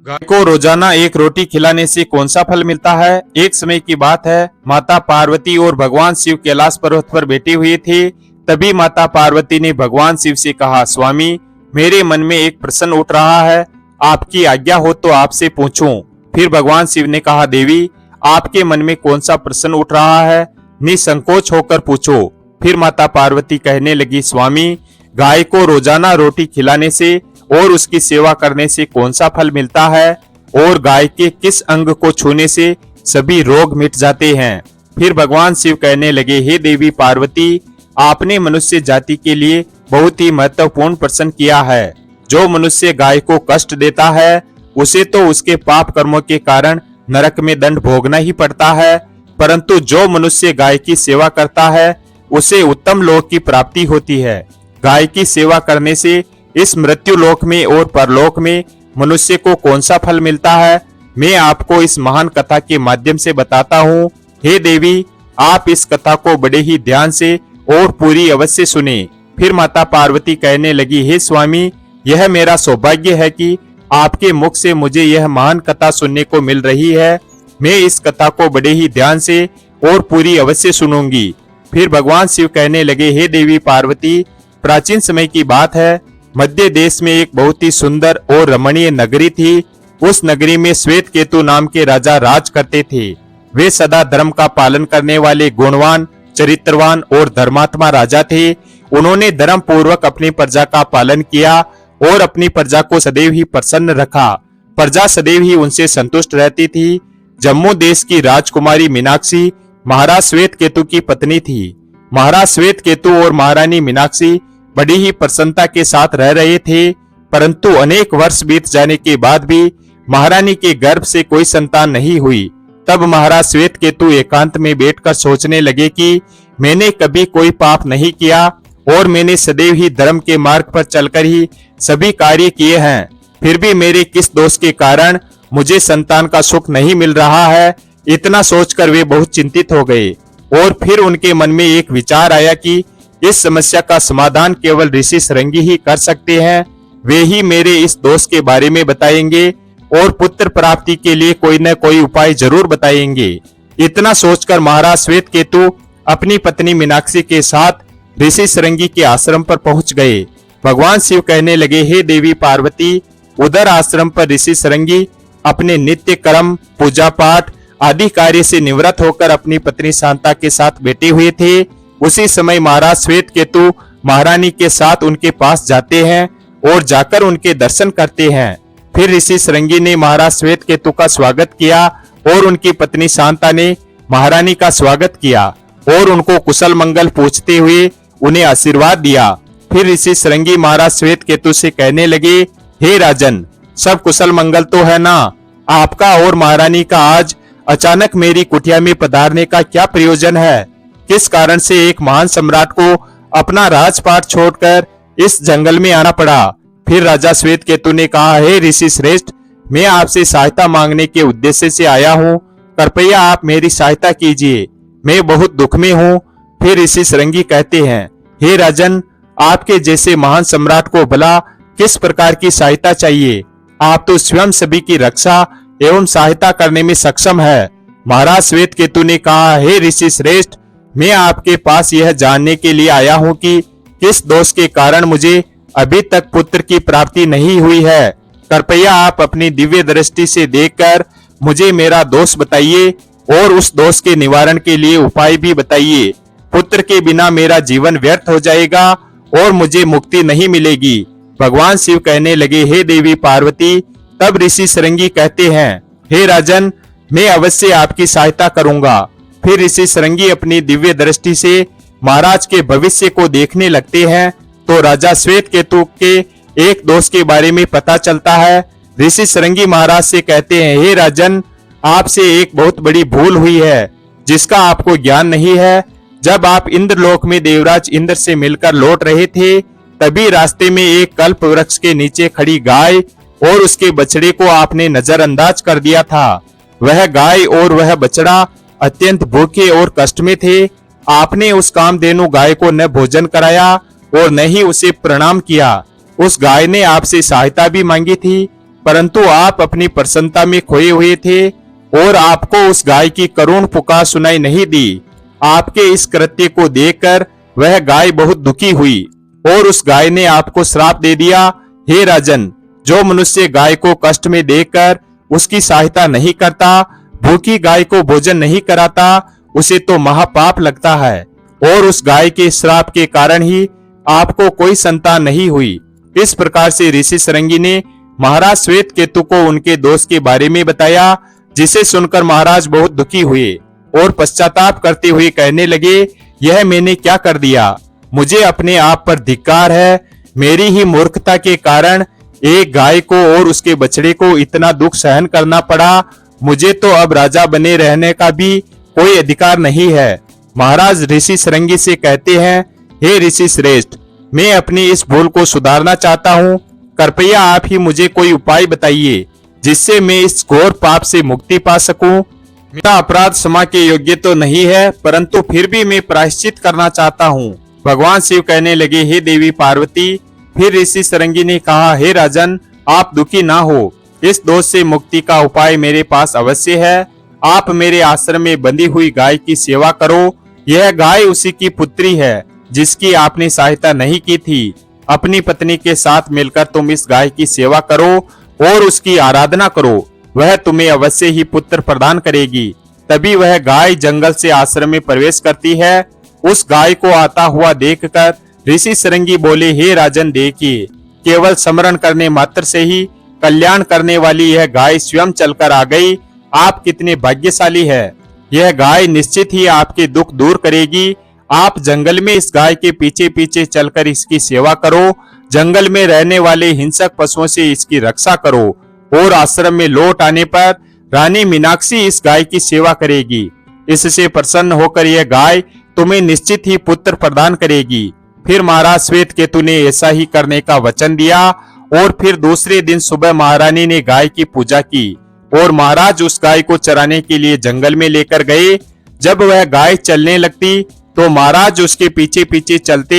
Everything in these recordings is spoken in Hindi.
गाय को रोजाना एक रोटी खिलाने से कौन सा फल मिलता है। एक समय की बात है, माता पार्वती और भगवान शिव कैलाश पर्वत पर बैठे हुए थे। तभी माता पार्वती ने भगवान शिव से कहा, स्वामी मेरे मन में एक प्रश्न उठ रहा है, आपकी आज्ञा हो तो आपसे पूछूं। फिर भगवान शिव ने कहा, देवी आपके मन में कौन सा प्रश्न उठ रहा है, निसंकोच होकर पूछो। फिर माता पार्वती कहने लगी, स्वामी गाय को रोजाना रोटी खिलाने से और उसकी सेवा करने से कौन सा फल मिलता है, और गाय के किस अंग को छूने से सभी रोग मिट जाते हैं। फिर भगवान शिव कहने लगे, हे देवी पार्वती, आपने मनुष्य जाति के लिए बहुत ही महत्वपूर्ण प्रश्न किया है। जो मनुष्य गाय को कष्ट देता है उसे तो उसके पाप कर्मों के कारण नरक में दंड भोगना ही पड़ता है, परंतु जो मनुष्य गाय की सेवा करता है उसे उत्तम लोक की प्राप्ति होती है। गाय की सेवा करने से इस मृत्यु लोक में और परलोक में मनुष्य को कौन सा फल मिलता है, मैं आपको इस महान कथा के माध्यम से बताता हूँ। हे देवी, आप इस कथा को बड़े ही ध्यान से और पूरी अवश्य सुने। फिर माता पार्वती कहने लगी, हे स्वामी, यह मेरा सौभाग्य है कि आपके मुख से मुझे यह महान कथा सुनने को मिल रही है। मैं इस कथा को बड़े ही ध्यान से और पूरी अवश्य सुनूंगी। फिर भगवान शिव कहने लगे, हे देवी पार्वती, प्राचीन समय की बात है, मध्य देश में एक बहुत ही सुंदर और रमणीय नगरी थी। उस नगरी में श्वेत केतु नाम के राजा राज करते थे। वे सदा धर्म का पालन करने वाले गुणवान, चरित्रवान और धर्मात्मा राजा थे। उन्होंने धर्म पूर्वक अपनी प्रजा का पालन किया और अपनी प्रजा को सदैव ही प्रसन्न रखा। प्रजा सदैव ही उनसे संतुष्ट रहती थी। जम्मू देश की राजकुमारी मीनाक्षी महाराज श्वेत केतु की पत्नी थी। महाराज श्वेत केतु और महारानी मीनाक्षी बड़ी ही प्रसन्नता के साथ रह रहे थे, परंतु अनेक वर्ष बीत जाने के बाद भी महारानी के गर्भ से कोई संतान नहीं हुई। तब महाराज श्वेत केतु एकांत में बैठकर सोचने लगे कि मैंने कभी कोई पाप नहीं किया और मैंने सदैव ही धर्म के मार्ग पर चलकर ही सभी कार्य किए हैं, फिर भी मेरे किस दोष के कारण मुझे संतान का सुख नहीं मिल रहा है। इतना सोचकर वे बहुत चिंतित हो गए और फिर उनके मन में एक विचार आया कि इस समस्या का समाधान केवल ऋषि सरंगी ही कर सकते हैं। वे ही मेरे इस दोष के बारे में बताएंगे और पुत्र प्राप्ति के लिए कोई न कोई उपाय जरूर बताएंगे। इतना सोचकर महाराज श्वेत केतु अपनी पत्नी मीनाक्षी के साथ ऋषि सरंगी के आश्रम पर पहुंच गए। भगवान शिव कहने लगे, हे देवी पार्वती, उधर आश्रम पर ऋषि सरंगी अपने नित्य कर्म, पूजा पाठ आदि कार्य से निवृत्त होकर अपनी पत्नी शांता के साथ बैठे हुए थे। उसी समय महाराज श्वेत केतु महारानी के साथ उनके पास जाते हैं और जाकर उनके दर्शन करते हैं। फिर ऋषि सरंगी ने महाराज श्वेत केतु का स्वागत किया और उनकी पत्नी शांता ने महारानी का स्वागत किया और उनको कुशल मंगल पूछते हुए उन्हें आशीर्वाद दिया। फिर ऋषि सरंगी महाराज श्वेत केतु से कहने लगे, हे राजन, सब कुशल मंगल तो है ना? आपका और महारानी का आज अचानक मेरी कुटिया में पधारने का क्या प्रयोजन है? किस कारण से एक महान सम्राट को अपना राजपाट छोड़कर इस जंगल में आना पड़ा? फिर राजा श्वेत केतु ने कहा, हे ऋषि श्रेष्ठ, मैं आपसे सहायता मांगने के उद्देश्य से आया हूँ, कृपया आप मेरी सहायता कीजिए, मैं बहुत दुख में हूँ। फिर ऋषि सरंगी कहते हैं, हे राजन, आपके जैसे महान सम्राट को भला किस प्रकार की सहायता चाहिए? आप तो स्वयं सभी की रक्षा एवं सहायता करने में सक्षम है। महाराज श्वेत केतु ने कहा, हे ऋषि श्रेष्ठ, मैं आपके पास यह जानने के लिए आया हूँ कि किस दोष के कारण मुझे अभी तक पुत्र की प्राप्ति नहीं हुई है। कृपया आप अपनी दिव्य दृष्टि से देखकर मुझे मेरा दोष बताइए और उस दोष के निवारण के लिए उपाय भी बताइए। पुत्र के बिना मेरा जीवन व्यर्थ हो जाएगा और मुझे मुक्ति नहीं मिलेगी। भगवान शिव कहने लगे, हे देवी पार्वती। तब ऋषि सरंगी कहते हैं, हे राजन, मैं अवश्य आपकी सहायता करूंगा। फिर ऋषि सरंगी अपनी दिव्य दृष्टि से महाराज के भविष्य को देखने लगते हैं तो राजा श्वेत केतु के एक दोष के बारे में पता चलता है। ऋषि सरंगी महाराज से कहते हैं, हे राजन, आपसे एक बहुत बड़ी भूल हुई है जिसका आपको ज्ञान नहीं है। जब आप इंद्रलोक में देवराज इंद्र से मिलकर लौट रहे थे, तभी रास्ते में एक कल्प वृक्ष के नीचे खड़ी गाय और उसके बछड़े को आपने नजरअंदाज कर दिया था। वह गाय और वह बछड़ा अत्यंत भूखे और कष्ट में थे। आपने उस कामधेनु गाय को न भोजन कराया और न ही उसे प्रणाम किया। उस गाय ने आपसे सहायता भी मांगी थी, परंतु आप अपनी प्रसन्नता में खोए हुए थे और आपको उस गाय की करुण पुकार सुनाई नहीं दी। आपके इस कृत्य को देखकर वह गाय बहुत दुखी हुई और उस गाय ने आपको श्राप दे दिया। हे राजन, जो मनुष्य गाय को कष्ट में देखकर उसकी सहायता नहीं करता, भूखी गाय को भोजन नहीं कराता, उसे तो महापाप लगता है। और उस गाय के श्राप के कारण ही आपको कोई संतान नहीं हुई। इस प्रकार से ऋषि सरंगी ने महाराज श्वेत केतु को उनके दोष के बारे में बताया, जिसे सुनकर महाराज बहुत दुखी हुए और पश्चाताप करते हुए कहने लगे, यह मैंने क्या कर दिया? मुझे अपने आप पर धिक्कार है। मेरी ही मूर्खता के कारण एक गाय को और उसके बछड़े को इतना दुख सहन करना पड़ा। मुझे तो अब राजा बने रहने का भी कोई अधिकार नहीं है। महाराज ऋषि सरंगी से कहते हैं, हे ऋषि श्रेष्ठ, मैं अपनी इस भूल को सुधारना चाहता हूँ। कृपया आप ही मुझे कोई उपाय बताइए जिससे मैं इस घोर पाप से मुक्ति पा सकूं। मेरा अपराध क्षमा के योग्य तो नहीं है, परंतु फिर भी मैं प्रायश्चित करना चाहता हूँ। भगवान शिव कहने लगे, हे देवी पार्वती। फिर ऋषि सरंगी ने कहा, हे राजन, आप दुखी ना हो। इस दोष से मुक्ति का उपाय मेरे पास अवश्य है। आप मेरे आश्रम में बंधी हुई गाय की सेवा करो। यह गाय उसी की पुत्री है जिसकी आपने सहायता नहीं की थी। अपनी पत्नी के साथ मिलकर तुम इस गाय की सेवा करो और उसकी आराधना करो। वह तुम्हें अवश्य ही पुत्र प्रदान करेगी। तभी वह गाय जंगल से आश्रम में प्रवेश करती है। उस गाय को आता हुआ देखकर ऋषि सरंगी बोले, हे राजन, देखिए, केवल स्मरण करने मात्र से ही कल्याण करने वाली यह गाय स्वयं चलकर आ गई। आप कितने भाग्यशाली है। यह गाय निश्चित ही आपके दुख दूर करेगी। आप जंगल में इस गाय के पीछे पीछे चलकर इसकी सेवा करो। जंगल में रहने वाले हिंसक पशुओं से इसकी रक्षा करो और आश्रम में लौट आने पर रानी मीनाक्षी इस गाय की सेवा करेगी। इससे प्रसन्न होकर यह गाय तुम्हें निश्चित ही पुत्र प्रदान करेगी। फिर महाराज श्वेत केतु ने ऐसा ही करने का वचन दिया और फिर दूसरे दिन सुबह महारानी ने गाय की पूजा की और महाराज उस गाय को चराने के लिए जंगल में लेकर गए। जब वह गाय चलने लगती तो महाराज उसके पीछे पीछे चलते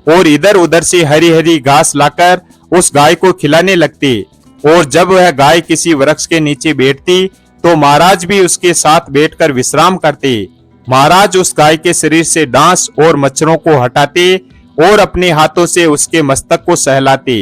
और इधर उधर से हरी हरी घास लाकर उस गाय को खिलाने लगते। और जब वह गाय किसी वृक्ष के नीचे बैठती तो महाराज भी उसके साथ बैठकर विश्राम करते। महाराज उस गाय के शरीर से डांस और मच्छरों को हटाते और अपने हाथों से उसके मस्तक को सहलाते।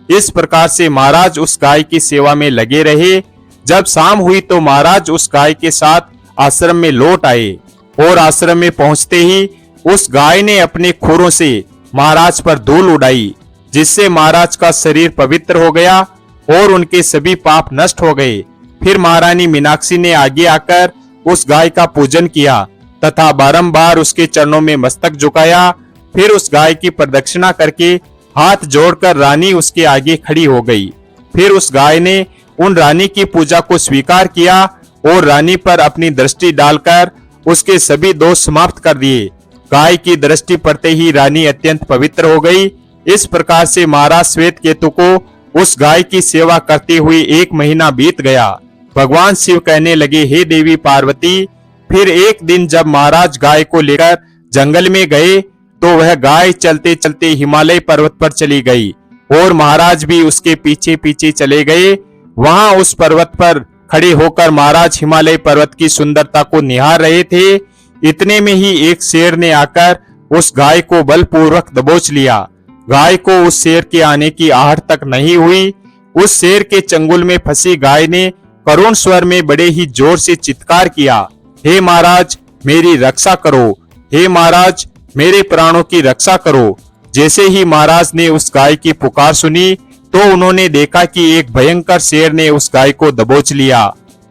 इस प्रकार से महाराज उस गाय की सेवा में लगे रहे। जब शाम हुई तो महाराज उस गाय के साथ आश्रम में लौट आए और आश्रम में पहुंचते ही उस गाय ने अपने खुरों से महाराज पर धूल उड़ाई, जिससे महाराज का शरीर पवित्र हो गया और उनके सभी पाप नष्ट हो गए। फिर महारानी मीनाक्षी ने आगे आकर उस गाय का पूजन किया तथा बारंबार उसके चरणों में मस्तक झुकाया। फिर उस गाय की प्रदक्षिणा करके हाथ जोड़कर रानी उसके आगे खड़ी हो गई। फिर उस गाय ने उन रानी की पूजा को स्वीकार किया और रानी पर अपनी दृष्टि डालकर उसके सभी दोष समाप्त कर दिए। गाय की दृष्टि पड़ते ही रानी अत्यंत पवित्र हो गई। इस प्रकार से महाराज श्वेत केतु को उस गाय की सेवा करते हुए 1 महीना बीत गया। भगवान शिव कहने लगे, हे देवी पार्वती। फिर एक दिन जब महाराज गाय को लेकर जंगल में गए तो वह गाय चलते चलते हिमालय पर्वत पर चली गई और महाराज भी उसके पीछे पीछे चले गए। वहां उस पर्वत पर खड़े होकर महाराज हिमालय पर्वत की सुंदरता को निहार रहे थे। इतने में ही एक शेर ने आकर उस गाय को बलपूर्वक दबोच लिया। गाय को उस शेर के आने की आहट तक नहीं हुई। उस शेर के चंगुल में फंसी गाय ने करुण स्वर में बड़े ही जोर से चित्कार किया, हे महाराज, मेरी रक्षा करो। हे महाराज, मेरे प्राणों की रक्षा करो। जैसे ही महाराज ने उस गाय की पुकार सुनी तो उन्होंने देखा कि एक भयंकर शेर ने उस गाय को दबोच लिया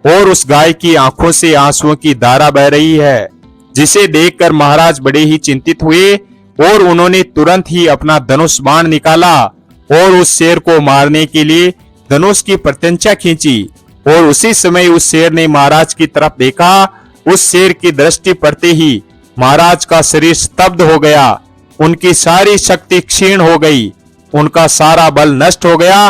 और उस गाय की आंखों से आंसुओं की धारा बह रही है, जिसे देखकर महाराज बड़े ही चिंतित हुए और उन्होंने तुरंत ही अपना धनुष बाण निकाला और उस शेर को मारने के लिए धनुष की प्रत्यंचा खींची। और उसी समय उस शेर ने महाराज की तरफ देखा। उस शेर की दृष्टि पड़ते ही महाराज का शरीर स्तब्ध हो गया। उनकी सारी शक्ति क्षीण हो गई, उनका सारा बल नष्ट हो गया।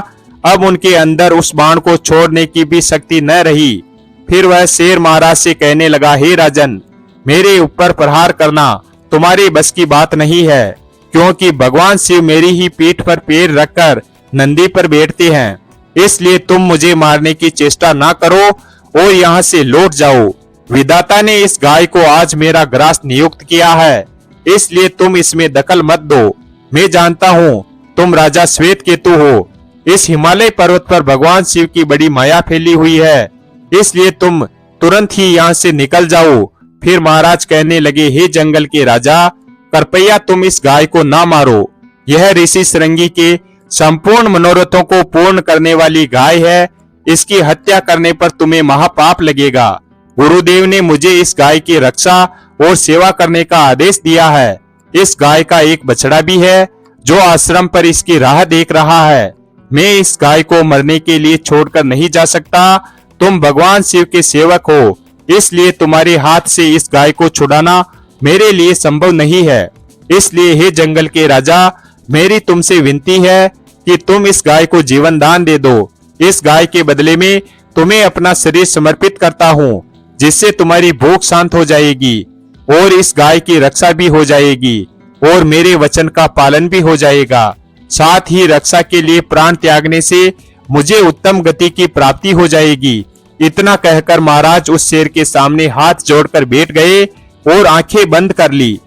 अब उनके अंदर उस बाण को छोड़ने की भी शक्ति न रही। फिर वह शेर महाराज से कहने लगा, हे राजन, मेरे ऊपर प्रहार करना तुम्हारी बस की बात नहीं है, क्योंकि भगवान शिव मेरी ही पीठ पर पैर रखकर नंदी पर बैठते हैं। इसलिए तुम मुझे मारने की चेष्टा ना करो और यहाँ से लौट जाओ। विधाता ने इस गाय को आज मेरा ग्रास नियुक्त किया है, इसलिए तुम इसमें दखल मत दो। मैं जानता हूँ तुम राजा श्वेत केतु हो। इस हिमालय पर्वत पर भगवान शिव की बड़ी माया फैली हुई है, इसलिए तुम तुरंत ही यहाँ से निकल जाओ। फिर महाराज कहने लगे, हे जंगल के राजा, कृपया तुम इस गाय को ना मारो। यह ऋषि श्रृंगी के संपूर्ण मनोरथों को पूर्ण करने वाली गाय है। इसकी हत्या करने पर तुम्हें महापाप लगेगा। गुरुदेव ने मुझे इस गाय की रक्षा और सेवा करने का आदेश दिया है। इस गाय का एक बछड़ा भी है जो आश्रम पर इसकी राह देख रहा है। मैं इस गाय को मरने के लिए छोड़कर नहीं जा सकता। तुम भगवान शिव के सेवक हो, इसलिए तुम्हारे हाथ से इस गाय को छुड़ाना मेरे लिए संभव नहीं है। इसलिए हे जंगल के राजा, मेरी तुमसे विनती है कि तुम इस गाय को जीवन दान दे दो। इस गाय के बदले में तुम्हें अपना शरीर समर्पित करता हूँ, जिससे तुम्हारी भूख शांत हो जाएगी और इस गाय की रक्षा भी हो जाएगी और मेरे वचन का पालन भी हो जाएगा। साथ ही रक्षा के लिए प्राण त्यागने से मुझे उत्तम गति की प्राप्ति हो जाएगी। इतना कहकर महाराज उस शेर के सामने हाथ जोड़कर बैठ गए और आंखें बंद कर ली।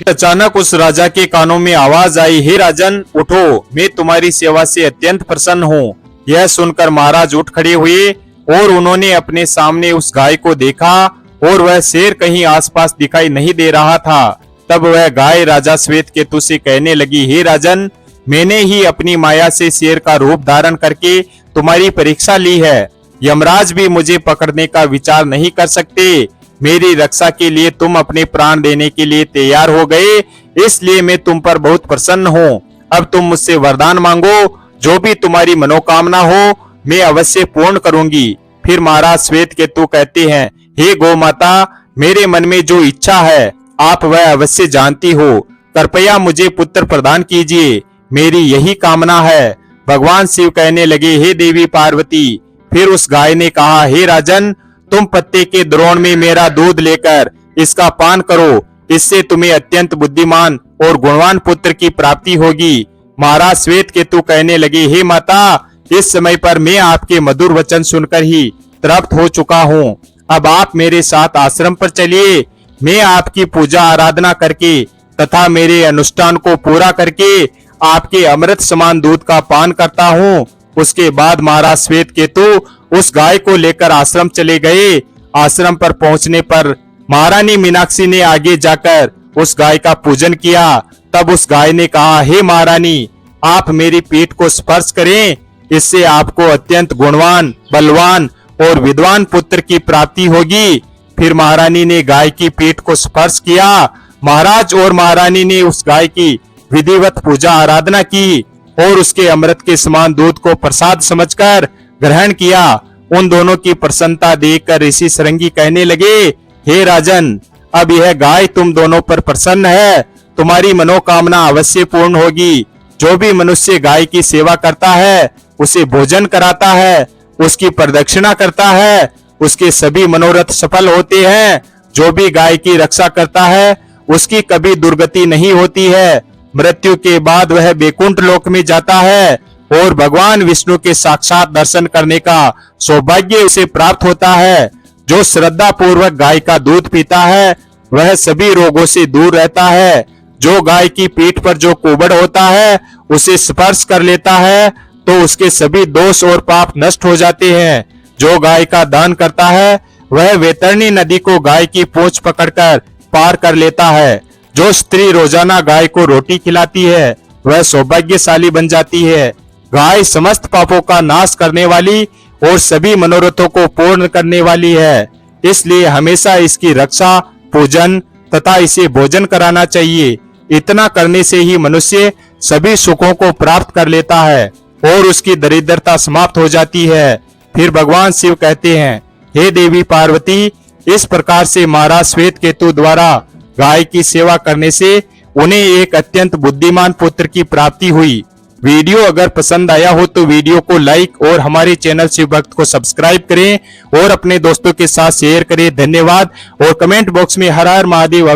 अचानक उस राजा के कानों में आवाज आई, हे राजन उठो, मैं तुम्हारी सेवा से अत्यंत प्रसन्न हूँ। यह सुनकर महाराज उठ खड़े हुए और उन्होंने अपने सामने उस गाय को देखा और वह शेर कहीं आसपास दिखाई नहीं दे रहा था। तब वह गाय राजा श्वेत केतु से कहने लगी, हे राजन, मैंने ही अपनी माया से शेर का रूप धारण करके तुम्हारी परीक्षा ली है। यमराज भी मुझे पकड़ने का विचार नहीं कर सकते। मेरी रक्षा के लिए तुम अपने प्राण देने के लिए तैयार हो गए, इसलिए मैं तुम पर बहुत प्रसन्न हूँ। अब तुम मुझसे वरदान मांगो, जो भी तुम्हारी मनोकामना हो मैं अवश्य पूर्ण करूंगी। फिर महाराज श्वेत केतु कहते हैं, हे गौ माता, मेरे मन में जो इच्छा है आप वह अवश्य जानती हो। कृपया मुझे पुत्र प्रदान कीजिए, मेरी यही कामना है। भगवान शिव कहने लगे, हे देवी पार्वती। फिर उस गाय ने कहा, हे राजन, तुम पत्ते के द्रोण में मेरा दूध लेकर इसका पान करो, इससे तुम्हें अत्यंत बुद्धिमान और गुणवान पुत्र की प्राप्ति होगी। महाराज श्वेत केतु कहने लगे, हे माता, इस समय पर मैं आपके मधुर वचन सुनकर ही तृप्त हो चुका हूँ। अब आप मेरे साथ आश्रम पर चलिए। मैं आपकी पूजा आराधना करके तथा मेरे अनुष्ठान को पूरा करके आपके अमृत समान दूध का पान करता हूँ। उसके बाद महाराज श्वेत केतु उस गाय को लेकर आश्रम चले गए। आश्रम पर पहुंचने पर महारानी मीनाक्षी ने आगे जाकर उस गाय का पूजन किया। तब उस गाय ने कहा, हे महारानी, आप मेरी पीठ को स्पर्श करें, इससे आपको अत्यंत गुणवान, बलवान और विद्वान पुत्र की प्राप्ति होगी। फिर महारानी ने गाय की पीठ को स्पर्श किया। महाराज और महारानी ने उस गाय की विधिवत पूजा आराधना की और उसके अमृत के समान दूध को प्रसाद समझकर ग्रहण किया। उन दोनों की प्रसन्नता देखकर ऋषि श्रृंगी कहने लगे, हे राजन, अब यह गाय तुम दोनों पर प्रसन्न है, तुम्हारी मनोकामना अवश्य पूर्ण होगी। जो भी मनुष्य गाय की सेवा करता है, उसे भोजन कराता है, उसकी प्रदक्षिणा करता है, उसके सभी मनोरथ सफल होते हैं। जो भी गाय की रक्षा करता है, उसकी कभी दुर्गति नहीं होती है। मृत्यु के बाद वह वैकुंठ लोक में जाता है और भगवान विष्णु के साक्षात दर्शन करने का सौभाग्य उसे प्राप्त होता है। जो श्रद्धा पूर्वक गाय का दूध पीता है, वह सभी रोगों से दूर रहता है। जो गाय की पीठ पर जो कुबड़ होता है, उसे स्पर्श कर लेता है तो उसके सभी दोष और पाप नष्ट हो जाते हैं। जो गाय का दान करता है, वह वैतरणी नदी को गाय की पूंछ पकड़कर पार कर लेता है। जो स्त्री रोजाना गाय को रोटी खिलाती है, वह सौभाग्यशाली बन जाती है। गाय समस्त पापों का नाश करने वाली और सभी मनोरथों को पूर्ण करने वाली है, इसलिए हमेशा इसकी रक्षा, पूजन तथा इसे भोजन कराना चाहिए। इतना करने से ही मनुष्य सभी सुखों को प्राप्त कर लेता है और उसकी दरिद्रता समाप्त हो जाती है। फिर भगवान शिव कहते हैं, हे देवी पार्वती, इस प्रकार से महाराज श्वेत केतु द्वारा गाय की सेवा करने से उन्हें एक अत्यंत बुद्धिमान पुत्र की प्राप्ति हुई। वीडियो अगर पसंद आया हो तो वीडियो को लाइक और हमारे चैनल शिव भक्त को सब्सक्राइब करें और अपने दोस्तों के साथ शेयर करें। धन्यवाद। और कमेंट बॉक्स में हर हर महादेव